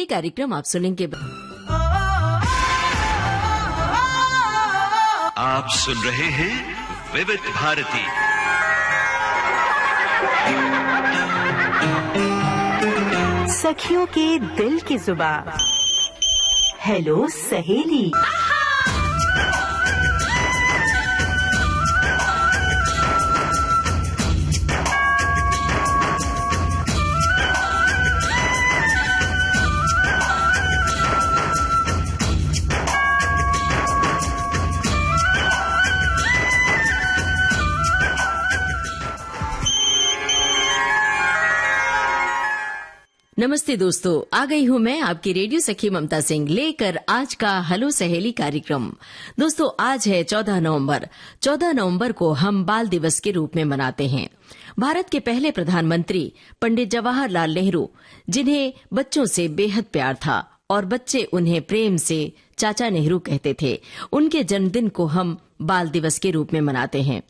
ये कार्यक्रम आप सुनेंगे। आप सुन रहे हैं विविध भारती। सखियों के दिल की जुबान। हेलो सहेली। नमस्ते दोस्तों, आ गई हूँ मैं आपकी रेडियो सखी ममता सिंह लेकर आज का हेलो सहेली कार्यक्रम। दोस्तों, आज है 14 नवंबर। 14 नवंबर को हम बाल दिवस के रूप में मनाते हैं। भारत के पहले प्रधानमंत्री पंडित जवाहरलाल नेहरू, जिन्हें बच्चों से बेहद प्यार था और बच्चे उन्हें प्रेम से चाचा नेहरू कहते थे, उनके जन्मदिन को हम बाल दिवस के रूप में मनाते हैं।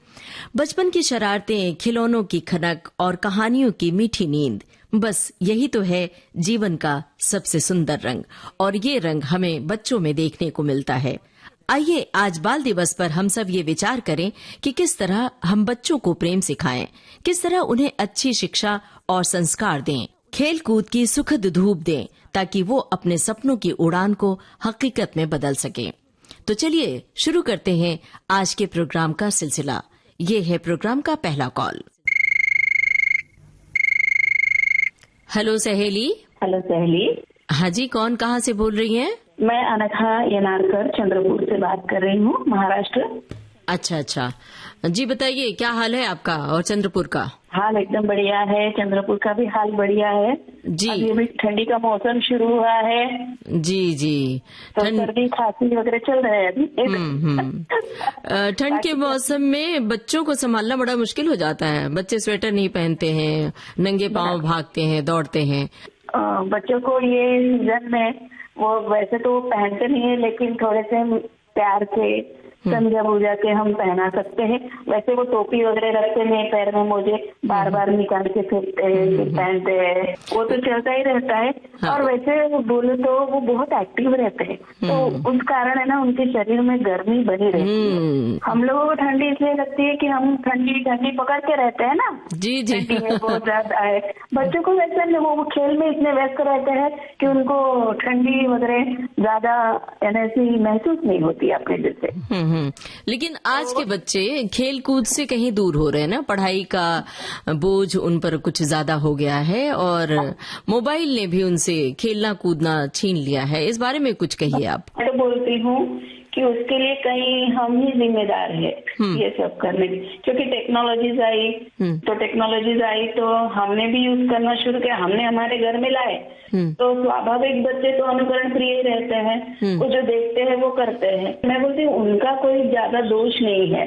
बचपन की शरारतें, खिलौनों की खनक और कहानियों की मीठी नींद, बस यही तो है जीवन का सबसे सुंदर रंग, और ये रंग हमें बच्चों में देखने को मिलता है। आइए आज बाल दिवस पर हम सब ये विचार करें कि किस तरह हम बच्चों को प्रेम सिखाएं, किस तरह उन्हें अच्छी शिक्षा और संस्कार दें, खेल कूद की सुखद धूप दें, ताकि वो अपने सपनों की उड़ान को हकीकत में बदल सकें। तो चलिए शुरू करते हैं आज के प्रोग्राम का सिलसिला। ये है प्रोग्राम का पहला कॉल। हेलो सहेली। हेलो सहेली। हाँ जी, कौन कहाँ से बोल रही हैं? मैं अनघा यनारकर चंद्रपुर से बात कर रही हूँ, महाराष्ट्र। अच्छा, जी बताइए, क्या हाल है आपका और चंद्रपुर का? हाल एकदम बढ़िया है, चंद्रपुर का भी हाल बढ़िया है जी। अभी ठंडी का मौसम शुरू हुआ है जी। तो सर्दी खांसी वगैरह चल रहा है अभी। ठंड के मौसम में बच्चों को संभालना बड़ा मुश्किल हो जाता है। बच्चे स्वेटर नहीं पहनते हैं, नंगे पांव भागते हैं, दौड़ते हैं। बच्चों को ये सीजन में वो वैसे तो पहनते नहीं है, लेकिन थोड़े से प्यार से समझा बुझा के हम पहना सकते हैं। वैसे वो टोपी वगैरह रखते हैं, पैर में मोजे बार बार निकाल के फेंकते हैं, फिर पहनते हैं, वो तो चलता ही रहता है। हाँ। और वैसे वो बोले तो वो बहुत एक्टिव रहते हैं, तो उस कारण है ना उनके शरीर में गर्मी बनी रहती है। हम लोगों को ठंडी इसलिए लगती है कि हम ठंडी पकड़ के रहते हैं ना। जी। ठंडी में बहुत ज्यादा है। बच्चों को वैसे वो खेल में इतने व्यस्त रहते हैं कि उनको ठंडी वगैरह ज्यादा एनर्जी महसूस नहीं होती अपने दिल से। लेकिन आज के बच्चे खेल कूद से कहीं दूर हो रहे हैं ना। पढ़ाई का बोझ उन पर कुछ ज्यादा हो गया है और मोबाइल ने भी उनसे खेलना कूदना छीन लिया है। इस बारे में कुछ कहिए आप। मैं तो बोलती हूँ कि उसके लिए कहीं हम ही जिम्मेदार है ये सब करने की, क्योंकि टेक्नोलॉजीज आई तो हमने भी यूज करना शुरू किया, हमने हमारे घर में लाए तो स्वाभाविक बच्चे तो अनुकरण प्रिय रहते हैं, वो जो देखते हैं वो करते हैं। मैं बोलती हूँ उनका कोई ज्यादा दोष नहीं है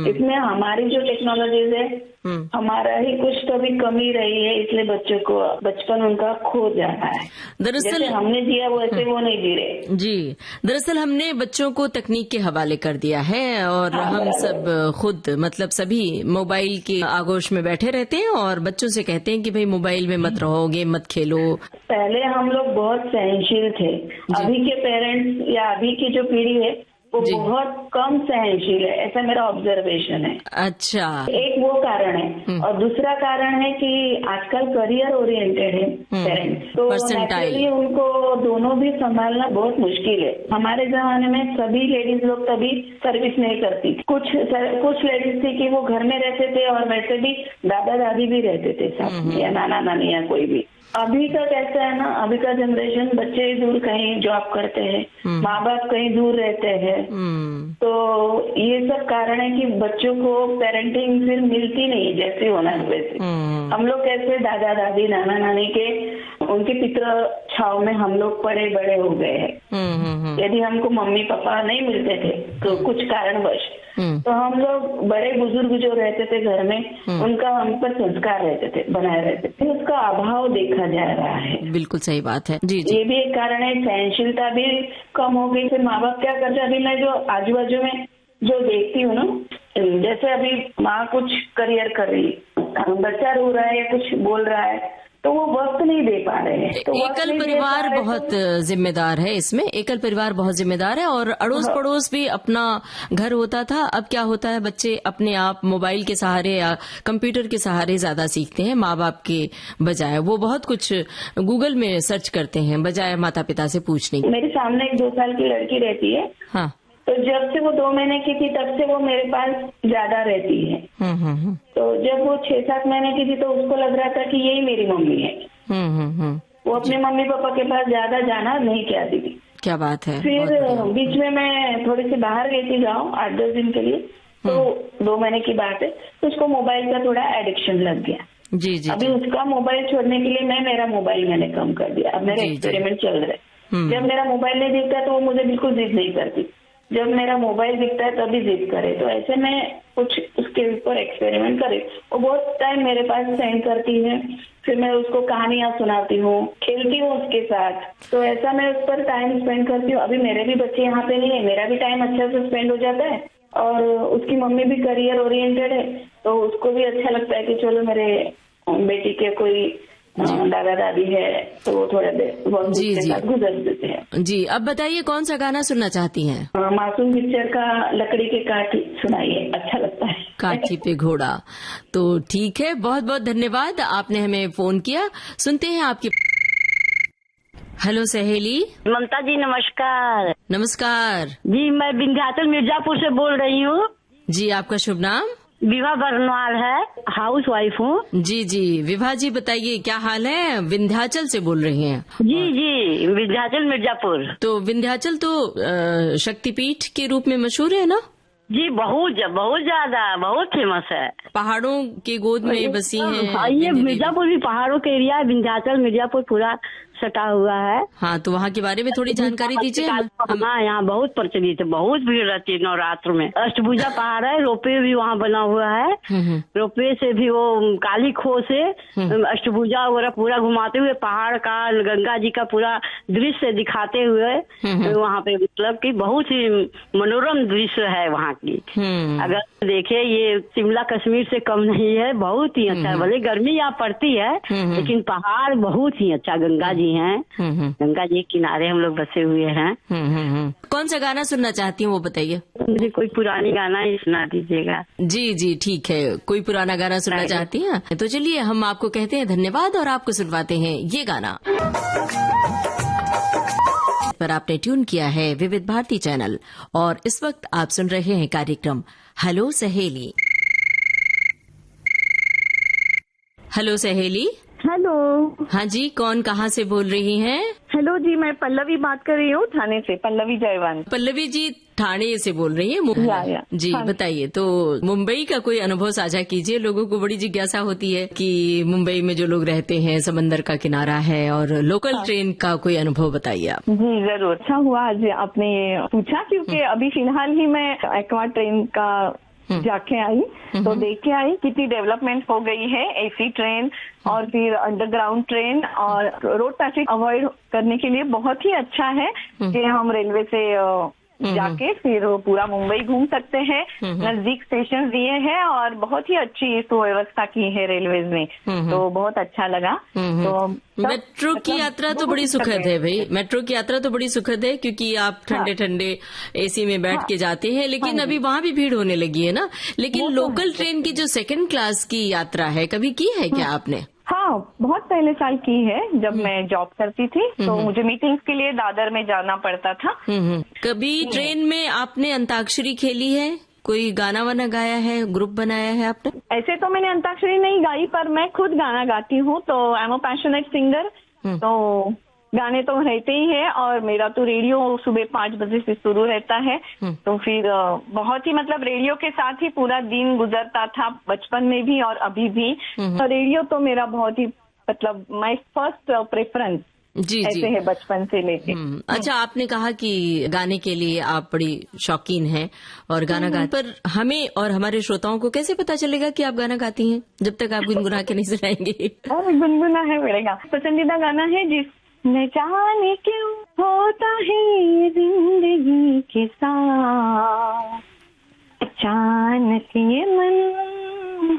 इसमें हमारी जो टेक्नोलॉजीज है हमारा ही कुछ तो भी कमी रही है, इसलिए बच्चों को बचपन उनका खो जा रहा है। दरअसल हमने जिया वैसे वो नहीं जी रहे। जी, दरअसल हमने बच्चों को तकनीक के हवाले कर दिया है और हम सब खुद मतलब सभी मोबाइल के आगोश में बैठे रहते हैं और बच्चों से कहते हैं कि भाई मोबाइल में मत रहो, गेम मत खेलो। पहले हम लोग बहुत सहनशील थे, अभी के पेरेंट्स या अभी की जो पीढ़ी है वो बहुत कम सहनशील है, ऐसा मेरा ऑब्जर्वेशन है। अच्छा, एक वो कारण है और दूसरा कारण है कि आजकल करियर ओरिएंटेड है पेरेंट्स, तो नेचुरली उनको दोनों भी संभालना बहुत मुश्किल है। हमारे जमाने में सभी लेडीज लोग तभी सर्विस नहीं करती थी, कुछ लेडीज थी कि वो घर में रहते थे और वैसे भी दादा दादी भी रहते थे साथ या नाना नानी या कोई भी। अभी का कैसा है ना, अभी का जनरेशन बच्चे दूर कहीं जॉब करते हैं, माँ बाप कहीं दूर रहते हैं, तो ये सब कारण है कि बच्चों को पेरेंटिंग फिर मिलती नहीं जैसे होना है वैसे। हम लोग कैसे दादा दादी नाना नानी के उनके पितृ छाव में हम लोग पड़े बड़े हो गए हैं। यदि हमको मम्मी पापा नहीं मिलते थे तो कुछ कारणवश तो हम लोग बड़े बुजुर्ग जो रहते थे घर में उनका हम पर संस्कार रहते थे, बनाए रहते थे, उसका अभाव देखा जा रहा है। बिल्कुल सही बात है जी। ये भी एक कारण है, सहनशीलता भी कम हो गई। फिर माँ बाप क्या करते हैं, अभी मैं जो आजू बाजू में जो देखती हूँ ना, जैसे अभी माँ कुछ करियर कर रही, बच्चा रो रहा है या कुछ बोल रहा है तो वो वक्त नहीं दे पा रहे हैं। तो एकल परिवार बहुत जिम्मेदार है इसमें, एकल परिवार बहुत जिम्मेदार है। और अड़ोस पड़ोस भी अपना घर होता था, अब क्या होता है, बच्चे अपने आप मोबाइल के सहारे या कंप्यूटर के सहारे ज्यादा सीखते हैं माँ बाप के बजाय। वो बहुत कुछ गूगल में सर्च करते हैं बजाय माता पिता से पूछने। मेरे सामने एक 2 साल की लड़की रहती है। हाँ। तो जब से वो 2 महीने की थी तब से वो मेरे पास ज्यादा रहती है। तो जब वो 6-7 महीने की थी तो उसको लग रहा था कि यही मेरी मम्मी है। वो अपने मम्मी पापा के पास ज्यादा जाना नहीं चाहती थी। क्या बात है। फिर बीच में मैं थोड़ी सी बाहर गई थी गाँव 8-10 दिन के लिए। तो 2 महीने की बात है, तो उसको मोबाइल का थोड़ा एडिक्शन लग गया। जी जी। अभी उसका मोबाइल छोड़ने के लिए मेरा मोबाइल मैंने कम कर दिया। अब मेरे एक्सपेरिमेंट चल रहे। जब मेरा मोबाइल नहीं दिखता तो वो मुझे बिल्कुल जिद नहीं करती, जब मेरा मोबाइल दिखता है तभी जिद करे। तो ऐसे में कुछ उसके ऊपर एक्सपेरिमेंट करे। वो बहुत टाइम मेरे पास स्पेंड करती है, फिर मैं उसको कहानियां सुनाती हूँ, खेलती हूँ उसके साथ। तो ऐसा मैं उस पर टाइम स्पेंड करती हूँ। अभी मेरे भी बच्चे यहाँ पे नहीं है, मेरा भी टाइम अच्छा से स्पेंड हो जाता है। और उसकी मम्मी भी करियर ओरिएंटेड है, तो उसको भी अच्छा लगता है कि चलो मेरे बेटी के कोई दादा दादी है तो वो थोड़ा देर वक्त उसके साथ गुजर देते हैं। जी, अब बताइए कौन सा गाना सुनना चाहती हैं? मासूम पिक्चर का लकड़ी के काठी सुनाइए, अच्छा लगता है। काठी पे घोड़ा। तो ठीक है, बहुत बहुत धन्यवाद, आपने हमें फोन किया। सुनते हैं आपकी। हेलो सहेली। ममता जी नमस्कार। नमस्कार जी, मैं विंध्याचल मिर्जापुर से बोल रही हूँ। जी, आपका शुभ नाम? विभा बरनवाल है, हाउस वाइफ हूँ। जी जी, विभा जी बताइए क्या हाल है? विंध्याचल से बोल रही हैं? जी जी, विंध्याचल मिर्जापुर। तो विंध्याचल तो शक्तिपीठ के रूप में मशहूर है ना? जी, बहुत ज्यादा, बहुत फेमस है। पहाड़ों की गोद में बसी है ये मिर्जापुर भी पहाड़ों का एरिया है। विंध्याचल मिर्जापुर पूरा सटा हुआ है। हाँ, तो वहाँ के बारे में थोड़ी जानकारी दीजिए। हाँ, यहाँ बहुत प्रचलित है, बहुत भीड़ रहती है नवरात्र में। अष्टभुजा पहाड़ है, रोपवे भी वहाँ बना हुआ है। रोपवे से भी वो काली खो से अष्टभुजा वगैरह पूरा घुमाते हुए पहाड़ का, गंगा जी का पूरा दृश्य दिखाते हुए वहाँ पे, मतलब कि बहुत ही मनोरम दृश्य है वहाँ की। अगर देखे, ये शिमला कश्मीर से कम नहीं है, बहुत ही अच्छा है। भले गर्मी यहाँ पड़ती है लेकिन पहाड़ बहुत ही अच्छा। गंगा जी हैं, गंगा जी के किनारे हम लोग बसे हुए हैं। कौन सा गाना सुनना चाहती हूँ वो बताइए? मुझे कोई पुरानी गाना ही सुना दीजिएगा। जी जी, ठीक है, कोई पुराना गाना सुनना चाहती हैं? तो चलिए हम आपको कहते हैं धन्यवाद और आपको सुनवाते हैं ये गाना। पर आपने ट्यून किया है विविध भारती चैनल और इस वक्त आप सुन रहे हैं कार्यक्रम हेलो सहेली। हेलो सहेली। हेलो। हाँ जी, कौन कहाँ से बोल रही हैं? हेलो जी, मैं पल्लवी बात कर रही हूँ थाने से, पल्लवी जयवंत। पल्लवी जी ठाणे से बोल रही हैं? जी, बताइए। तो मुंबई का कोई अनुभव साझा कीजिए, लोगों को बड़ी जिज्ञासा होती है कि मुंबई में जो लोग रहते हैं, समंदर का किनारा है, और लोकल ट्रेन का कोई अनुभव बताइए आप। जी जरूर, अच्छा हुआ आज आपने ये पूछा, क्योंकि अभी फिलहाल ही मैं एक्वा ट्रेन का जाके आई तो देख के आई कितनी डेवलपमेंट हो गई है। एसी ट्रेन और फिर अंडरग्राउंड ट्रेन और रोड ट्रैफिक अवॉइड करने के लिए बहुत ही अच्छा है कि हम रेलवे से जाके फिर पूरा मुंबई घूम सकते हैं। नजदीक स्टेशन दिए हैं और बहुत ही अच्छी व्यवस्था की है रेलवेज ने, तो बहुत अच्छा लगा। तो मेट्रो की यात्रा तो बड़ी सुखद है भाई, मेट्रो की यात्रा तो बड़ी सुखद है, क्योंकि आप ठंडे ठंडे एसी में बैठ के जाते हैं। लेकिन अभी वहाँ भी भीड़ होने लगी है ना। लेकिन लोकल ट्रेन की जो सेकंड क्लास की यात्रा है, कभी की है क्या आपने? हाँ, बहुत पहले साल की है, जब मैं जॉब करती थी तो मुझे मीटिंग्स के लिए दादर में जाना पड़ता था। कभी ट्रेन में आपने अंताक्षरी खेली है? कोई गाना वाना गाया है, ग्रुप बनाया है आपने? ऐसे तो मैंने अंताक्षरी नहीं गाई, पर मैं खुद गाना गाती हूँ, तो I am a passionate singer. तो गाने तो रहते ही है, और मेरा तो रेडियो सुबह 5 बजे से शुरू रहता है। तो फिर बहुत ही, मतलब रेडियो के साथ ही पूरा दिन गुजरता था, बचपन में भी और अभी भी। तो रेडियो तो मेरा बहुत ही, मतलब माय फर्स्ट प्रेफरेंस जी ऐसे है बचपन से लेके। अच्छा, आपने कहा कि गाने के लिए आप बड़ी शौकीन हैं और गाना गाती, पर हमें और हमारे श्रोताओं को कैसे पता चलेगा कि आप गाना गाती हैं जब तक आप गुनगुना के नहीं सुनाएंगे? गुनगुना है मेरा पसंदीदा गाना है, जिस न जाने क्यों होता है जिंदगी के साथ, अचानक ये मन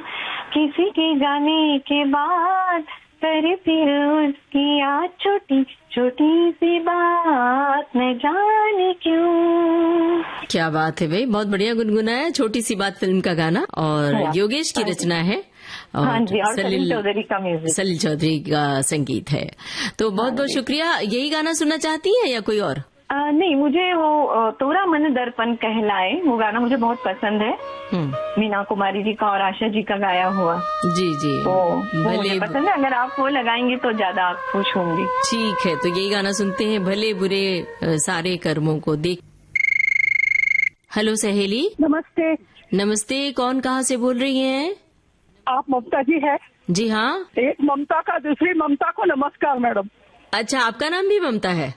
किसी के जाने के बाद पर फिर उसकी आज छोटी छोटी सी बात न जाने क्यों। क्या बात है भाई, बहुत बढ़िया गुनगुनाया। छोटी सी बात फिल्म का गाना और योगेश की रचना है और हाँ जी, और सलील चौधरी का म्यूजिक, सलील चौधरी का संगीत है। तो बहुत बहुत शुक्रिया। यही गाना सुनना चाहती हैं या कोई और? नहीं, मुझे वो तोरा मन दर्पण कहलाए वो गाना मुझे बहुत पसंद है, मीना कुमारी जी का और आशा जी का गाया हुआ। जी जी, वो मुझे पसंद है। अगर आप वो लगाएंगे तो ज्यादा खुश होंगी। ठीक है, तो यही गाना सुनते हैं, भले बुरे सारे कर्मों को देख। हेलो सहेली। नमस्ते। नमस्ते, कौन कहाँ से बोल रही हैं? आप ममता जी है? जी हाँ। एक ममता का दूसरी ममता को नमस्कार मैडम। अच्छा, आपका नाम भी ममता है?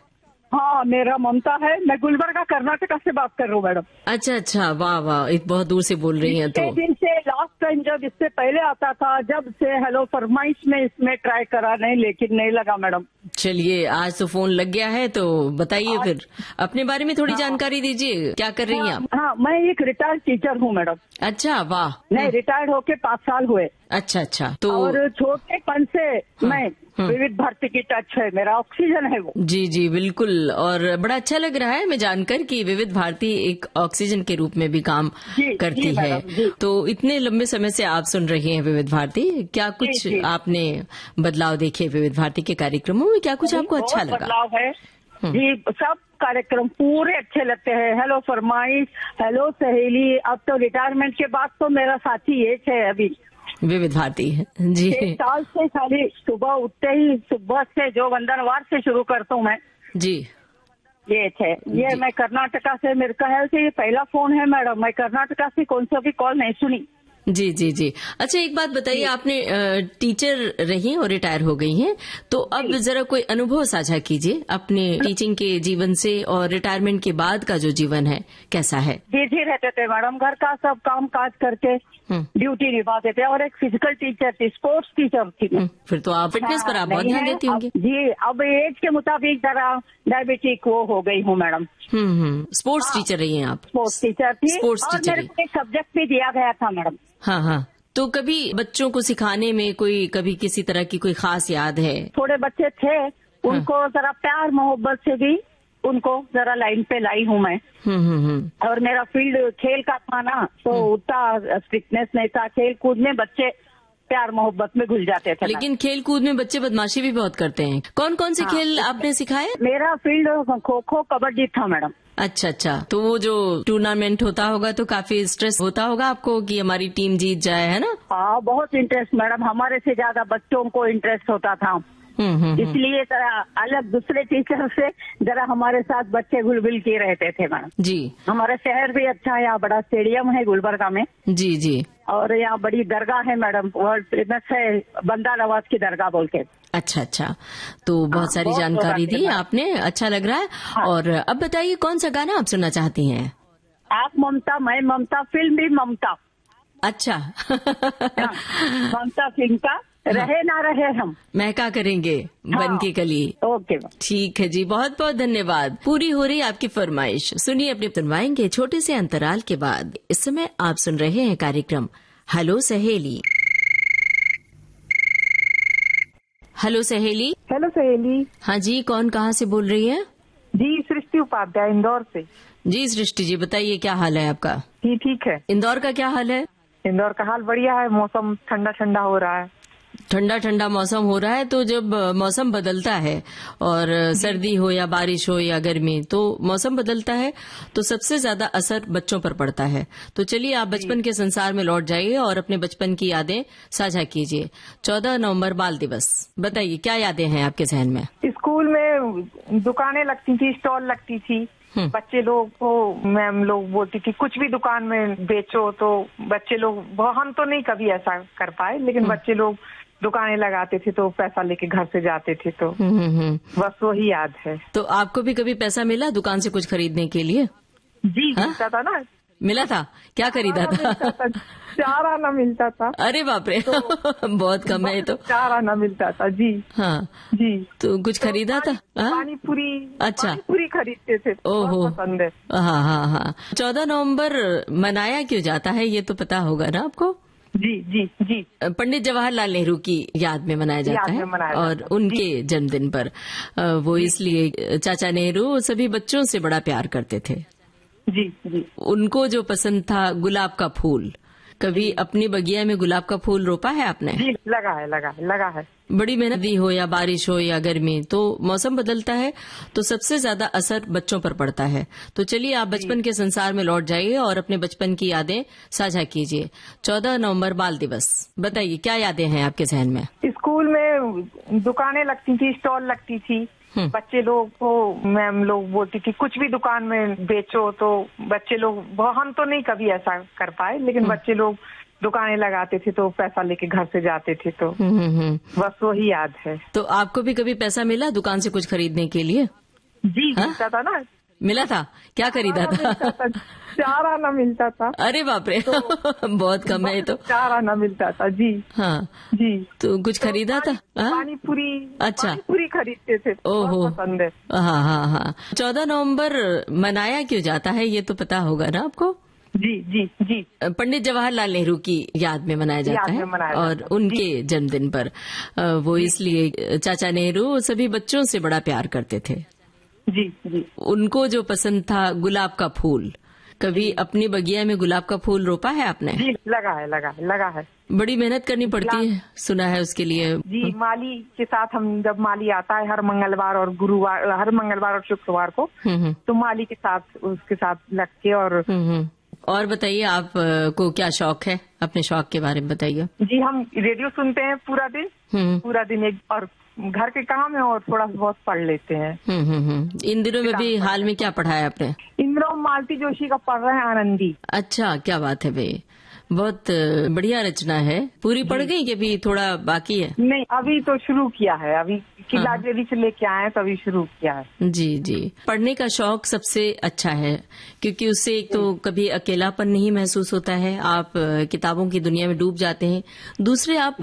हाँ, मेरा ममता है। मैं गुलबर्गा कर्नाटका से बात कर रहा हूँ मैडम। अच्छा अच्छा, वाह वाह, बहुत दूर से बोल रही हैं। तो दिन से लास्ट टाइम जब इससे पहले आता था, जब से हेलो फरमाइश में इसमें ट्राई करा नहीं, लेकिन नहीं लगा मैडम। चलिए, आज तो फोन लग गया है, तो बताइए फिर अपने बारे में थोड़ी जानकारी दीजिए। क्या कर रही हैं आप? हाँ, मैं एक रिटायर्ड टीचर हूँ मैडम। अच्छा, वाह। नहीं, रिटायर्ड होके 5 साल हुए। अच्छा अच्छा, तो और छोटेपन से मैं विविध भारती की टच है, मेरा ऑक्सीजन है वो। जी जी बिल्कुल, और बड़ा अच्छा लग रहा है मैं जानकर कि विविध भारती एक ऑक्सीजन के रूप में भी काम करती है। तो इतने लंबे समय से आप सुन रही हैं विविध भारती, क्या कुछ आपने बदलाव देखे विविध भारती के कार्यक्रमों में? क्या कुछ आपको अच्छा लगा? बदलाव है जी, सब कार्यक्रम पूरे अच्छे लगते हैं। हेलो फरमाइश, हेलो सहेली। अब तो रिटायरमेंट के बाद तो मेरा साथी एक है अभी, विविध भारती है जी। 1 साल से खाली सुबह उठते ही सुबह से जो वंदनवार से शुरू करता हूँ मैं जी। ये मैं कर्नाटका से, मेरे ख्याल से ये पहला फोन है मैडम। मैं कर्नाटका से कौन सा भी कॉल नहीं सुनी। जी जी जी। अच्छा, एक बात बताइए, आपने टीचर रही और रिटायर हो गई हैं, तो अब जरा कोई अनुभव साझा कीजिए अपने टीचिंग के जीवन से, और रिटायरमेंट के बाद का जो जीवन है कैसा है? बिजी रहते थे मैडम, घर का सब काम काज करके ड्यूटी निभाते थे, और एक फिजिकल टीचर थी, स्पोर्ट्स टीचर थी। फिर तो आप फिटनेस पर आप बहुत ध्यान देती होंगी। जी, अब एज के मुताबिक जरा डायबिटिक वो हो गई हूँ मैडम। स्पोर्ट्स टीचर रही हैं आप? स्पोर्ट्स टीचर थी, स्पोर्ट्स और मेरे को एक सब्जेक्ट भी दिया गया था मैडम। हाँ हाँ, तो कभी बच्चों को सिखाने में कभी किसी तरह की कोई खास याद है? थोड़े बच्चे थे, उनको जरा प्यार मोहब्बत से भी उनको जरा लाइन पे लाई हूँ मैं। और मेरा फील्ड खेल का था ना, तो उतना स्ट्रिक्टनेस नहीं था। खेल कूद में बच्चे प्यार मोहब्बत में घुल जाते थे। लेकिन खेल कूद में बच्चे बदमाशी भी बहुत करते हैं। कौन कौन से खेल आपने सिखाए? मेरा फील्ड खो खो कबड्डी था मैडम। अच्छा अच्छा, तो वो जो टूर्नामेंट होता होगा तो काफी स्ट्रेस होता होगा आपको कि हमारी टीम जीत जाए, है ना? हाँ, बहुत इंटरेस्ट मैडम, हमारे से ज्यादा बच्चों को इंटरेस्ट होता था। इसलिए जरा अलग दूसरे टीचर से जरा हमारे साथ बच्चे घुल के रहते थे मैडम जी। हमारा शहर भी अच्छा है, यहाँ बड़ा स्टेडियम है गुलबर्गा में। जी जी। और यहाँ बड़ी दरगाह है मैडम, वर्ल्ड फेमस है, बंदा नवाज की दरगाह बोल के। अच्छा अच्छा, तो बहुत सारी जानकारी दी आपने, अच्छा लग रहा है। हाँ। और अब बताइए कौन सा गाना आप सुनना चाहती हैं? आप ममता मैं ममता, फिल्म भी ममता। अच्छा। ममता फिल्म का रहे ना रहे हम महका करेंगे बन के कली। ओके, ठीक है जी, बहुत बहुत धन्यवाद। पूरी हो रही आपकी फरमाइश, सुनिए अपनी सुनवाएंगे छोटे से अंतराल के बाद। इस समय आप सुन रहे हैं कार्यक्रम हेलो सहेली। हेलो सहेली। हेलो सहेली। हाँ जी, कौन कहाँ से बोल रही है? जी, सृष्टि उपाध्याय, इंदौर से। जी सृष्टि जी, बताइए क्या हाल है आपका? जी ठीक है। इंदौर का क्या हाल है? इंदौर का हाल बढ़िया है, मौसम ठंडा ठंडा हो रहा है। ठंडा ठंडा मौसम हो रहा है, तो जब मौसम बदलता है और सर्दी हो या बारिश हो या गर्मी, तो मौसम बदलता है तो सबसे ज्यादा असर बच्चों पर पड़ता है। तो चलिए आप बचपन के संसार में लौट जाइए और अपने बचपन की यादें साझा कीजिए। 14 नवंबर बाल दिवस, बताइए क्या यादें हैं आपके जहन में? स्कूल में दुकानें लगती थी, स्टॉल लगती थी, बच्चे लोग को मैम लोग बोलती थी कुछ भी दुकान में बेचो, तो बच्चे लोग, हम तो नहीं कभी ऐसा कर पाए, लेकिन बच्चे लोग दुकानें लगाते थे तो पैसा लेके घर से जाते थे, तो बस वही याद है। तो आपको भी कभी पैसा मिला दुकान से कुछ खरीदने के लिए? जी मिलता था ना। मिला था? क्या खरीदा था? 4 आना मिलता था। अरे बाप रे, बहुत कम है तो। 4 आना मिलता था जी। हाँ जी, तो कुछ खरीदा था? पानी पूरी। अच्छा, पानी पूरी खरीदते थे। ओहो, पसंद है। हाँ हाँ हाँ। 14 नवंबर मनाया क्यों जाता है ये तो पता होगा ना आपको? जी जी जी। पंडित जवाहरलाल नेहरू की याद में मनाया जाता है और उनके जन्मदिन पर वो इसलिए चाचा नेहरू सभी बच्चों से बड़ा प्यार करते थे। जी जी। उनको जो पसंद था गुलाब का फूल। कभी अपनी बगिया में गुलाब का फूल रोपा है आपने? जी, लगा है। बड़ी मेहनत हो या बारिश हो या गर्मी, तो मौसम बदलता है तो सबसे ज्यादा असर बच्चों पर पड़ता है। तो चलिए आप बचपन के संसार में लौट जाइए और अपने बचपन की यादें साझा कीजिए। 14 नवंबर बाल दिवस, बताइए क्या यादें हैं आपके जहन में? स्कूल में दुकानें लगती थी, स्टॉल लगती थी। बच्चे लोग को मैम लोग बोलती थी कुछ भी दुकान में बेचो, तो बच्चे लोग, हम तो नहीं कभी ऐसा कर पाए, लेकिन बच्चे लोग दुकानें लगाते थे तो पैसा लेके घर से जाते थे, तो बस वही याद है। तो आपको भी कभी पैसा मिला दुकान से कुछ खरीदने के लिए? जी, मिलता था ना। मिला था? क्या खरीदा था? 4 आना मिलता था। अरे बाप रे, बहुत कम है तो। 4 आना मिलता था जी। हाँ जी। तो कुछ खरीदा था? पानी पूरी। अच्छा, पानी पूरी खरीदते थे। ओहो, पसंद है। हाँ। 14 नवंबर मनाया क्यों जाता है ये तो पता होगा ना आपको? जी जी जी। पंडित जवाहरलाल नेहरू की याद में मनाया जाता है और उनके जन्मदिन पर वो इसलिए चाचा नेहरू सभी बच्चों से बड़ा प्यार करते थे। जी जी। उनको जो पसंद था गुलाब का फूल। कभी अपनी बगिया में गुलाब का फूल रोपा है आपने? जी, लगा है। बड़ी मेहनत करनी पड़ती है, सुना है उसके लिए। जी, माली के साथ हम जब माली आता है हर मंगलवार और गुरुवार, हर मंगलवार और शुक्रवार को, तो माली के साथ उसके साथ लग के और बताइए आप को क्या शौक है? अपने शौक के बारे में बताइए। जी, हम रेडियो सुनते हैं पूरा दिन एक, और घर के काम है और थोड़ा बहुत पढ़ लेते हैं। इन दिनों में भी हाल में क्या पढ़ा है आपने? इन दिनों मालती जोशी का पढ़ रहे हैं, आनंदी। अच्छा, क्या बात है भाई, बहुत बढ़िया रचना है। पूरी पढ़ गई कि अभी थोड़ा बाकी है? नहीं, अभी तो शुरू किया है, अभी की लाइब्रेरी से लेके आए तो अभी शुरू किया है। जी। पढ़ने का शौक सबसे अच्छा है, क्योंकि उससे एक तो कभी अकेलापन नहीं महसूस होता है, आप किताबों की दुनिया में डूब जाते हैं। दूसरे आप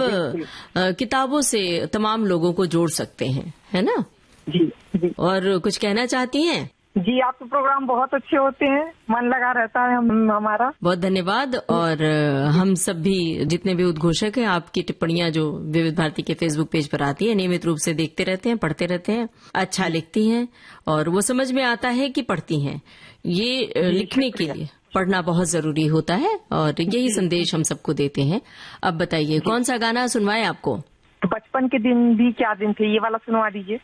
किताबों से तमाम लोगों को जोड़ सकते हैं, है ना? जी। और कुछ कहना चाहती हैं? जी, आपके प्रोग्राम बहुत अच्छे होते हैं, मन लगा रहता है हमारा। बहुत धन्यवाद। और हम सब भी जितने भी उद्घोषक हैं, आपकी टिप्पणियां जो विविध भारती के फेसबुक पेज पर आती है नियमित रूप से देखते रहते हैं, पढ़ते रहते हैं, अच्छा लिखती हैं और वो समझ में आता है कि पढ़ती हैं। ये लिखने के लिए पढ़ना बहुत जरूरी होता है और यही संदेश हम सबको देते हैं। अब बताइए कौन सा गाना सुनवाएं आपको? बचपन के दिन भी क्या दिन थे, ये वाला सुनवा दीजिए।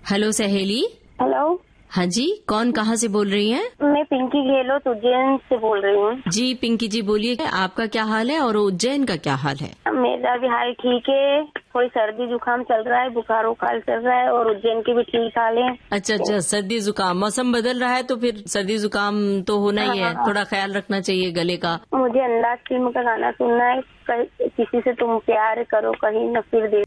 हेलो सहेली। हेलो। हाँ जी, कौन कहाँ से बोल रही हैं? मैं पिंकी गहलोत उज्जैन से बोल रही हूँ। जी पिंकी जी, बोलिए आपका क्या हाल है और उज्जैन का क्या हाल है? मेरा भी हाल ठीक है, थोड़ी सर्दी जुकाम चल रहा है, बुखार उखार चल रहा है, और उज्जैन की भी ठीक हाल है। अच्छा, सर्दी जुकाम, मौसम बदल रहा है तो फिर सर्दी जुकाम तो होना ही है, थोड़ा ख्याल रखना चाहिए गले का। मुझे अंदाज फिल्म का गाना सुनना है, किसी से तुम प्यार करो कहीं न फिर दे।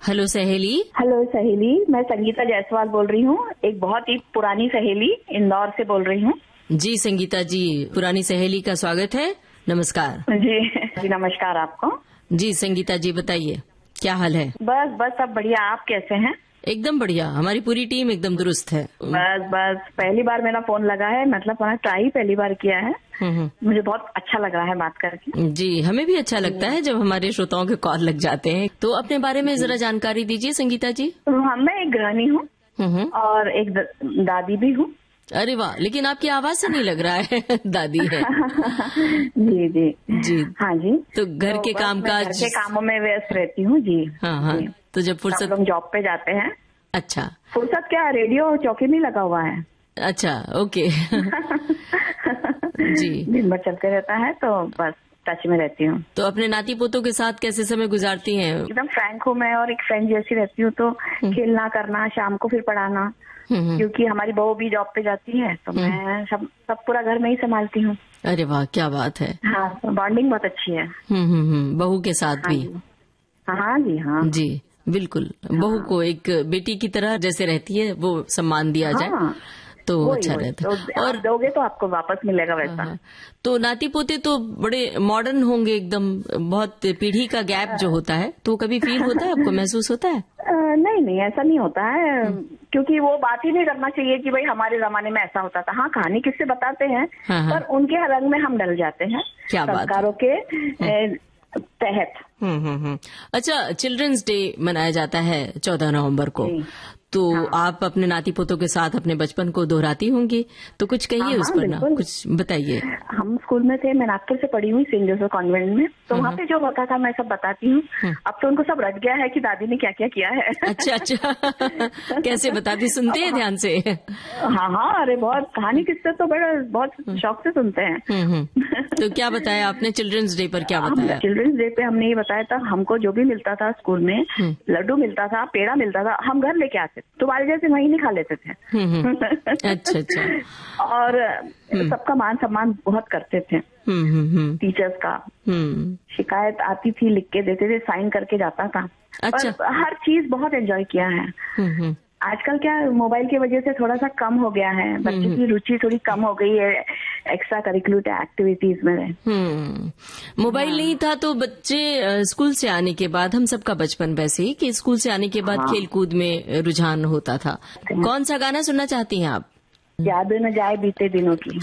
हेलो सहेली। हेलो सहेली, मैं संगीता जायसवाल बोल रही हूँ, एक बहुत ही पुरानी सहेली, इंदौर से बोल रही हूँ। जी संगीता जी, पुरानी सहेली का स्वागत है, नमस्कार। जी नमस्कार आपको। जी संगीता जी बताइए क्या हाल है? बस सब बढ़िया, आप कैसे हैं? एकदम बढ़िया, हमारी पूरी टीम एकदम दुरुस्त है। बस पहली बार मेरा फोन लगा है, मतलब मैंने ट्राई पहली बार किया है। मुझे बहुत अच्छा लग रहा है बात करके। जी हमें भी अच्छा लगता है जब हमारे श्रोताओं के कॉल लग जाते हैं। तो अपने बारे में जरा जानकारी दीजिए संगीता जी। मैं एक गृहिणी हूँ और एक दादी भी हूँ। अरे वाह, लेकिन आपकी आवाज से नहीं लग रहा है दादी है। जी हाँ जी। तो घर के कामकाज, घर के कामों में व्यस्त रहती हूँ जी। हाँ। तो जब फुर्सत, हम जॉब पे जाते हैं। अच्छा, फुर्सत क्या, रेडियो चौकी में लगा हुआ है। अच्छा ओके। जी, दिन भर चलते रहता है तो बस टच में रहती हूँ। तो अपने नाती पोतों के साथ कैसे समय गुजारती हैं? एकदम फ्रैंक हूँ मैं, और एक फ्रेंड जैसी रहती हूँ, तो खेलना करना, शाम को फिर पढ़ाना, क्योंकि हमारी बहू भी जॉब पे जाती है तो मैं सब पूरा घर में ही संभालती हूँ। अरे वाह, क्या बात है। हाँ, बॉन्डिंग बहुत अच्छी है। बहू के साथ भी। हाँ जी। हाँ जी बिल्कुल, बहू को एक बेटी की तरह जैसे रहती है वो सम्मान दिया जाए तो वही, अच्छा वही। रहता तो है। और दोगे तो आपको वापस मिलेगा वैसा। हाँ, तो नाती पोते तो बड़े मॉडर्न होंगे एकदम, बहुत पीढ़ी का गैप जो होता है, तो कभी फील होता है, आपको महसूस होता है? नहीं ऐसा नहीं होता है, क्योंकि वो बात ही नहीं करना चाहिए कि भाई हमारे जमाने में ऐसा होता था। हाँ, कहानी किससे बताते हैं, हाँ। पर उनके रंग में हम डल जाते हैं क्या बात है। संस्कारों के तहत। अच्छा, चिल्ड्रंस डे मनाया जाता है 14 नवंबर को, तो आप अपने नाती पोतों के साथ अपने बचपन को दोहराती होंगी, तो कुछ कहिए उस पर ना, कुछ बताइए। हम स्कूल में थे, मैं नागपुर से पढ़ी हुई सेंट जोसेफ कॉन्वेंट में, तो वहाँ पे जो होता था मैं सब बताती हूँ। अब तो उनको सब रट गया है कि दादी ने क्या क्या किया है। अच्छा कैसे बताती, सुनते हैं ध्यान से? हाँ, अरे बहुत कहानी किस्से तो बहुत शौक से सुनते हैं। तो क्या बताया आपने चिल्ड्रंस डे पर, क्या बताया? चिल्ड्रंस डे पे हमने ये बताया था, हमको जो भी मिलता था स्कूल में, लड्डू मिलता था, पेड़ा मिलता था, हम घर लेके आते, तुम्हारे जैसे वही नहीं खा लेते थे। अच्छा। और सबका मान सम्मान बहुत करते थे। टीचर्स का शिकायत आती थी, लिख के देते थे, साइन करके जाता था। अच्छा। पर हर चीज बहुत एंजॉय किया है। आजकल क्या मोबाइल की वजह से थोड़ा सा कम हो गया है, बच्चे की रुचि थोड़ी कम हो गई है एक्स्ट्रा करिकुलर एक्टिविटीज में। मोबाइल नहीं था तो बच्चे स्कूल से आने के बाद, हम सबका बचपन वैसे ही कि स्कूल से आने के बाद खेल कूद में रुझान होता था। कौन सा गाना सुनना चाहती हैं आप? याद न जाए बीते दिनों की।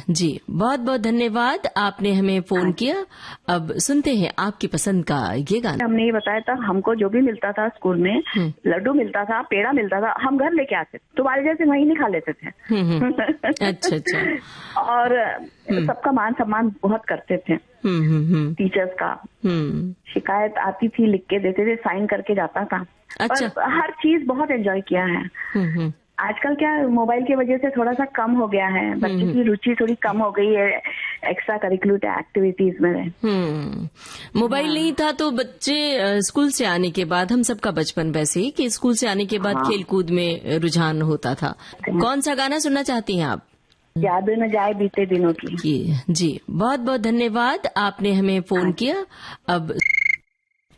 जी, बहुत बहुत धन्यवाद, आपने हमें फोन किया। अब सुनते हैं आपकी पसंद का ये गाना। हमने ये बताया था, हमको जो भी मिलता था स्कूल में, लड्डू मिलता था, पेड़ा मिलता था, हम घर लेके आते, तुम्हारे जैसे वही नहीं खा लेते थे। अच्छा। और सबका मान सम्मान बहुत करते थे। टीचर्स का शिकायत आती थी, लिख के देते थे, साइन करके जाता था। अच्छा। पर हर चीज बहुत एंजॉय किया है। आजकल क्या मोबाइल की वजह से थोड़ा सा कम हो गया है, बच्चे की रुचि थोड़ी कम हो गई है एक्स्ट्रा करिकुलर एक्टिविटीज में। मोबाइल नहीं था तो बच्चे स्कूल से आने के बाद, हम सबका बचपन वैसे ही कि स्कूल से आने के बाद खेल कूद में रुझान होता था। कौन सा गाना सुनना चाहती हैं आप? याद न जाए बीते दिनों की। जी, बहुत बहुत धन्यवाद, आपने हमें फोन किया। अब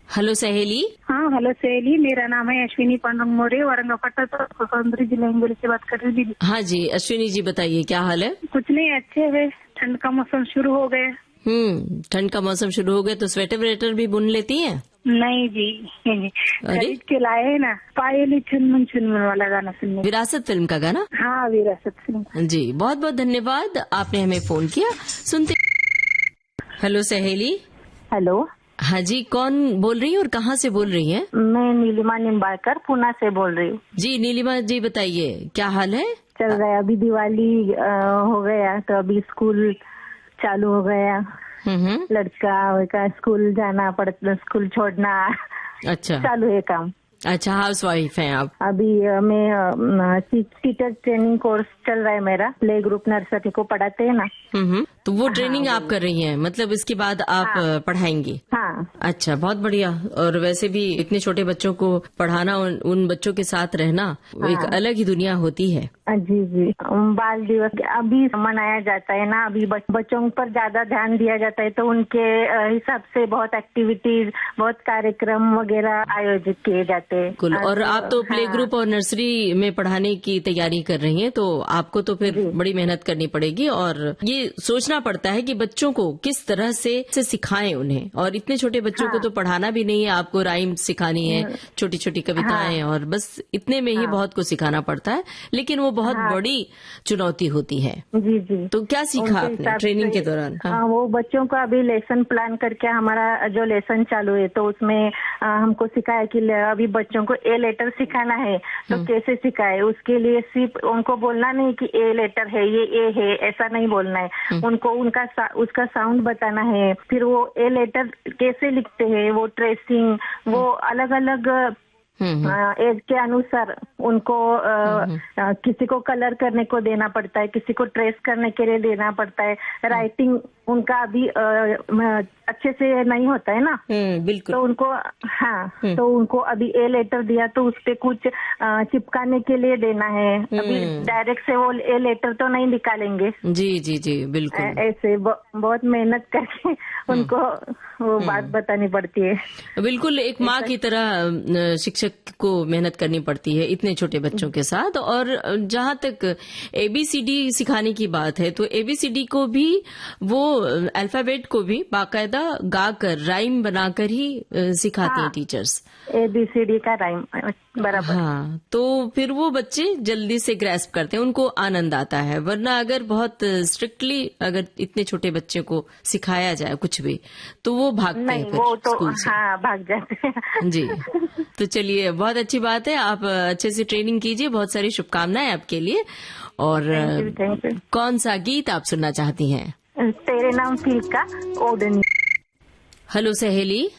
हेलो सहेली। हाँ, हेलो सहेली, मेरा नाम है अश्विनी पांडुंग मोरे, औरंगाबाद सौंदर्य जिला हिंगोली से बात कर रही हूँ। हाँ जी, अश्विनी जी बताइए, क्या हाल है? कुछ नहीं, अच्छे है, ठंड का मौसम शुरू हो गया। ठंड का मौसम शुरू हो गया तो स्वेटर वेटर भी बुन लेती हैं? नहीं जी, खरीद के लाए है ना, पायली छुनमुन छुनमुन वाला गाना सुनने। विरासत फिल्म का गाना? हाँ, विरासत फिल्म। जी, बहुत बहुत धन्यवाद, आपने हमें फोन किया। सुनते। हेलो सहेली। हेलो। हाँ जी, कौन बोल रही है और कहाँ से बोल रही हैं? मैं नीलिमा निम्बाळकर पुणे से बोल रही हूँ। जी नीलिमा जी बताइए, क्या हाल है? चल रहा है, अभी दिवाली हो गया तो अभी स्कूल चालू हो गया। लड़का का स्कूल जाना पड़ता, स्कूल छोड़ना। अच्छा, चालू है काम। अच्छा, हाउस वाइफ हैं आप? अभी मैं टीचर ट्रेनिंग कोर्स चल रहा है मेरा, प्ले ग्रुप नर्सरी को पढ़ाते हैं ना। तो वो ट्रेनिंग आप कर रही हैं, मतलब इसके बाद आप पढ़ाएंगी? हाँ। अच्छा, बहुत बढ़िया। और वैसे भी इतने छोटे बच्चों को पढ़ाना, उन बच्चों के साथ रहना, एक अलग ही दुनिया होती है। जी, बाल दिवस अभी मनाया जाता है ना, अभी बच्चों पर ज्यादा ध्यान दिया जाता है, तो उनके हिसाब से बहुत एक्टिविटीज, बहुत कार्यक्रम वगैरह आयोजित किए जाते हैं। बिल्कुल। और आप तो प्ले ग्रुप और नर्सरी में पढ़ाने की तैयारी कर रही हैं, तो आपको तो फिर बड़ी मेहनत करनी पड़ेगी और ये सोचना पड़ता है कि बच्चों को किस तरह से सिखाएं उन्हें। और इतने छोटे बच्चों को तो पढ़ाना भी नहीं है, आपको राइम सिखानी है, छोटी छोटी कविताएं, और बस इतने में ही बहुत कुछ सिखाना पड़ता है, लेकिन वो बहुत बड़ी चुनौती होती है। जी। तो क्या सीखा आपने ट्रेनिंग के दौरान? वो बच्चों को अभी लेसन प्लान करके, हमारा जो लेसन चालू है तो उसमें हमको सिखाया कि अभी बच्चों को ए लेटर सिखाना है, तो कैसे सिखाए। उसके लिए सिर्फ उनको बोलना नहीं कि ए लेटर है, ये ए है, ऐसा नहीं बोलना है। उनको उसका साउंड बताना है, फिर वो ए लेटर कैसे लिखते हैं, वो ट्रेसिंग, वो अलग अलग एज के अनुसार उनको किसी को कलर करने को देना पड़ता है, किसी को ट्रेस करने के लिए देना पड़ता है, राइटिंग उनका अभी अच्छे से नहीं होता है ना। बिल्कुल। तो उनको तो उनको अभी ए लेटर दिया तो उस पे कुछ चिपकाने के लिए देना है। अभी डायरेक्ट से वो ए लेटर तो नहीं निकालेंगे। जी जी जी बिल्कुल। ऐसे बहुत मेहनत करके उनको वो बात बतानी पड़ती है। बिल्कुल, एक माँ की तरह शिक्षक को मेहनत करनी पड़ती है इतने छोटे बच्चों के साथ। और जहाँ तक ABCD सिखाने की बात है तो ABCD को भी वो अल्फाबेट को भी बाकायदा गाकर राइम बनाकर ही सिखाते हैं टीचर्स। ABCD का राइम बराबर। हाँ, तो फिर वो बच्चे जल्दी से ग्रैस्प करते हैं, उनको आनंद आता है। वरना अगर बहुत स्ट्रिक्टली अगर इतने छोटे बच्चे को सिखाया जाए कुछ भी तो वो भागते हैं फिर वो तो स्कूल से। भाग जाते हैं। जी, तो चलिए बहुत अच्छी बात है, आप अच्छे से ट्रेनिंग कीजिए। बहुत सारी शुभकामनाएं आपके लिए। और Thank you. कौन सा गीत आप सुनना चाहती हैं? तेरे नाम फिल्म का ओढ़नी। हेलो सहेली।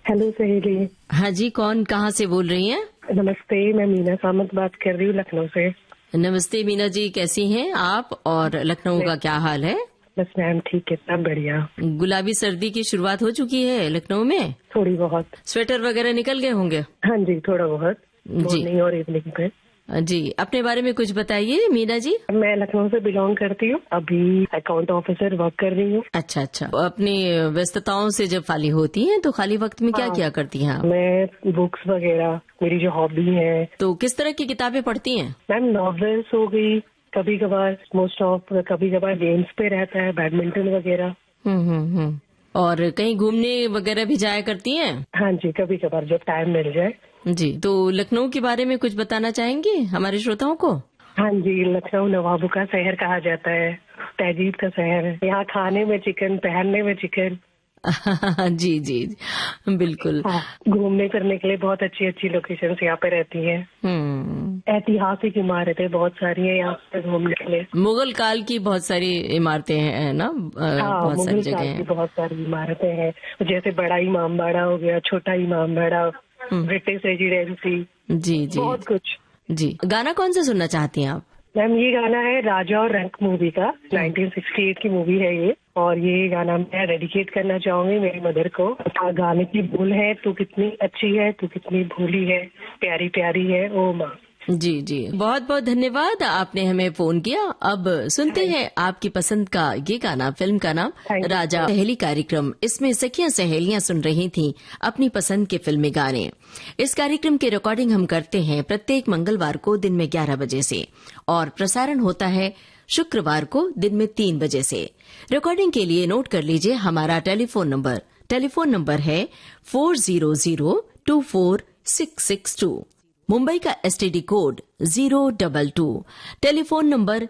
हेलो सहेली। हाँ जी, कौन कहाँ से बोल रही हैं? नमस्ते, मैं मीना कामत बात कर रही हूँ लखनऊ से। नमस्ते मीना जी, कैसी हैं आप और लखनऊ का क्या हाल है? बस मैम ठीक है, सब बढ़िया। गुलाबी सर्दी की शुरुआत हो चुकी है लखनऊ में? थोड़ी बहुत। स्वेटर वगैरह निकल गए होंगे? हाँ जी, थोड़ा बहुत जी। नहीं और इवनिंग पे। जी, अपने बारे में कुछ बताइए मीना जी। मैं लखनऊ से बिलोंग करती हूँ, अभी अकाउंट ऑफिसर वर्क कर रही हूँ। अच्छा अच्छा। अपनी व्यस्तताओं से जब खाली होती हैं तो खाली वक्त में क्या क्या करती हैं आप? मैं बुक्स वगैरह, मेरी जो हॉबी है। तो किस तरह की किताबें पढ़ती हैं? मैम नॉवेल्स हो गई, कभी कभार मोस्ट ऑफ, कभी कभार गेम्स पे रहता है, बैडमिंटन वगैरह। और कहीं घूमने वगैरह भी जाया करती हैं? हाँ जी, कभी कभार जब टाइम मिल जाए। जी, तो लखनऊ के बारे में कुछ बताना चाहेंगे हमारे श्रोताओं को? हाँ जी, लखनऊ नवाबों का शहर कहा जाता है, तहजीब का शहर है। यहाँ खाने में चिकन, पहनने में चिकन। जी जी बिल्कुल। घूमने फिरने के लिए बहुत अच्छी अच्छी लोकेशंस यहाँ पे रहती हैं। ऐतिहासिक इमारतें बहुत सारी हैं यहाँ पे घूमने के लिए। मुगल काल की बहुत सारी इमारतें हैं ना? बहुत सारी जगह हैं। बहुत सारी इमारतें हैं, जैसे बड़ा इमामबाड़ा हो गया, छोटा इमामबाड़ा, ब्रिटिश रेजिडेंसी। जी जी बहुत कुछ। जी, गाना कौन सा सुनना चाहती हैं आप? मैम ये गाना है राजा और रंक मूवी का, 1968 की मूवी है ये। और ये गाना मैं डेडिकेट करना चाहूंगी मेरी मदर को। गाने की बोल है, तू कितनी अच्छी है, तू कितनी भोली है, प्यारी प्यारी है ओ माँ। जी जी, बहुत बहुत धन्यवाद, आपने हमें फोन किया। अब सुनते हैं आपकी पसंद का ये गाना। फिल्म का नाम राजा। सहेली कार्यक्रम, इसमें सखियां सहेलियां सुन रही थीं अपनी पसंद के फिल्मी गाने। इस कार्यक्रम की रिकॉर्डिंग हम करते हैं प्रत्येक मंगलवार को दिन में 11 बजे से और प्रसारण होता है शुक्रवार को दिन में 3 बजे से। रिकॉर्डिंग के लिए नोट कर लीजिए हमारा टेलीफोन नंबर। टेलीफोन नंबर है 40024662। मुंबई का STD कोड 022। Telephone number